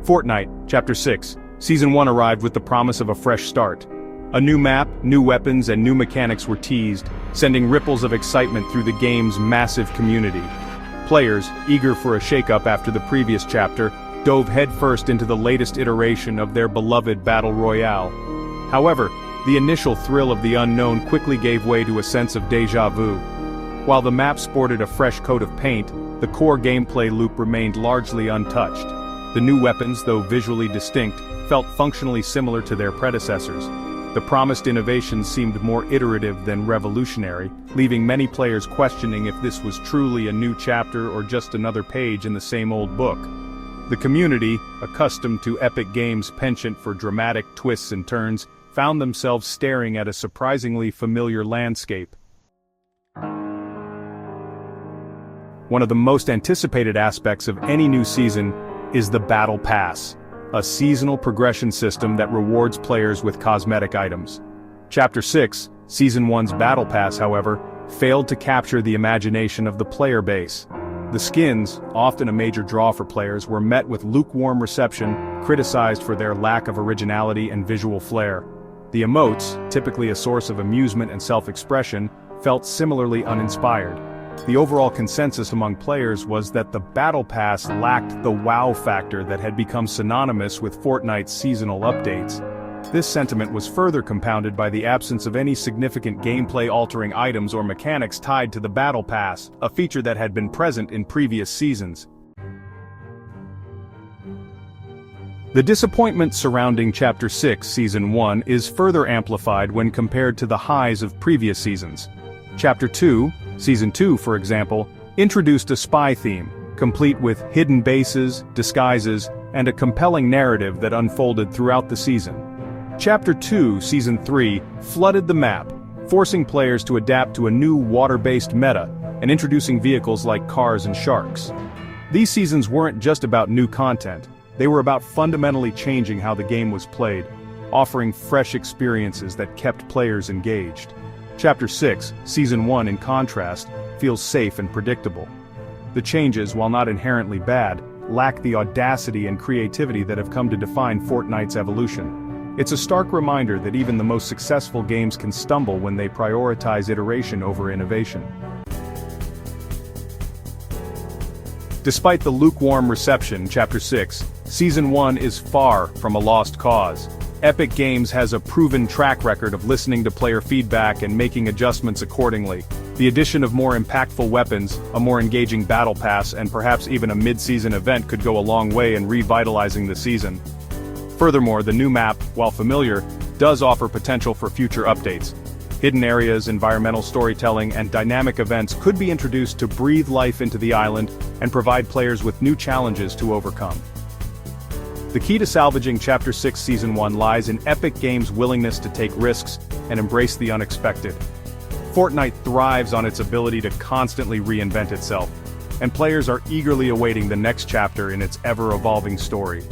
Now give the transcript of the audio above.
Fortnite, Chapter 6, Season 1 arrived with the promise of a fresh start. A new map, new weapons, and new mechanics were teased, sending ripples of excitement through the game's massive community. Players, eager for a shakeup after the previous chapter, dove headfirst into the latest iteration of their beloved Battle Royale. However, the initial thrill of the unknown quickly gave way to a sense of déjà vu. While the map sported a fresh coat of paint, the core gameplay loop remained largely untouched. The new weapons, though visually distinct, felt functionally similar to their predecessors. The promised innovations seemed more iterative than revolutionary, leaving many players questioning if this was truly a new chapter or just another page in the same old book. The community, accustomed to Epic Games' penchant for dramatic twists and turns, found themselves staring at a surprisingly familiar landscape. One of the most anticipated aspects of any new season is the Battle Pass, a seasonal progression system that rewards players with cosmetic items. Chapter 6, Season 1's Battle Pass, however, failed to capture the imagination of the player base. The skins, often a major draw for players, were met with lukewarm reception, criticized for their lack of originality and visual flair. The emotes, typically a source of amusement and self-expression, felt similarly uninspired. The overall consensus among players was that the Battle Pass lacked the wow factor that had become synonymous with Fortnite's seasonal updates. This sentiment was further compounded by the absence of any significant gameplay-altering items or mechanics tied to the Battle Pass, a feature that had been present in previous seasons. The disappointment surrounding Chapter 6, Season 1 is further amplified when compared to the highs of previous seasons. Chapter 2, Season 2, for example, introduced a spy theme, complete with hidden bases, disguises, and a compelling narrative that unfolded throughout the season. Chapter 2, Season 3, flooded the map, forcing players to adapt to a new water-based meta, and introducing vehicles like cars and sharks. These seasons weren't just about new content, they were about fundamentally changing how the game was played, offering fresh experiences that kept players engaged. Chapter 6, Season 1, in contrast, feels safe and predictable. The changes, while not inherently bad, lack the audacity and creativity that have come to define Fortnite's evolution. It's a stark reminder that even the most successful games can stumble when they prioritize iteration over innovation. Despite the lukewarm reception, Chapter 6, Season 1 is far from a lost cause. Epic Games has a proven track record of listening to player feedback and making adjustments accordingly. The addition of more impactful weapons, a more engaging Battle Pass, and perhaps even a mid-season event could go a long way in revitalizing the season. Furthermore, the new map, while familiar, does offer potential for future updates. Hidden areas, environmental storytelling, and dynamic events could be introduced to breathe life into the island and provide players with new challenges to overcome. The key to salvaging Chapter 6 Season 1 lies in Epic Games' willingness to take risks and embrace the unexpected. Fortnite thrives on its ability to constantly reinvent itself, and players are eagerly awaiting the next chapter in its ever-evolving story.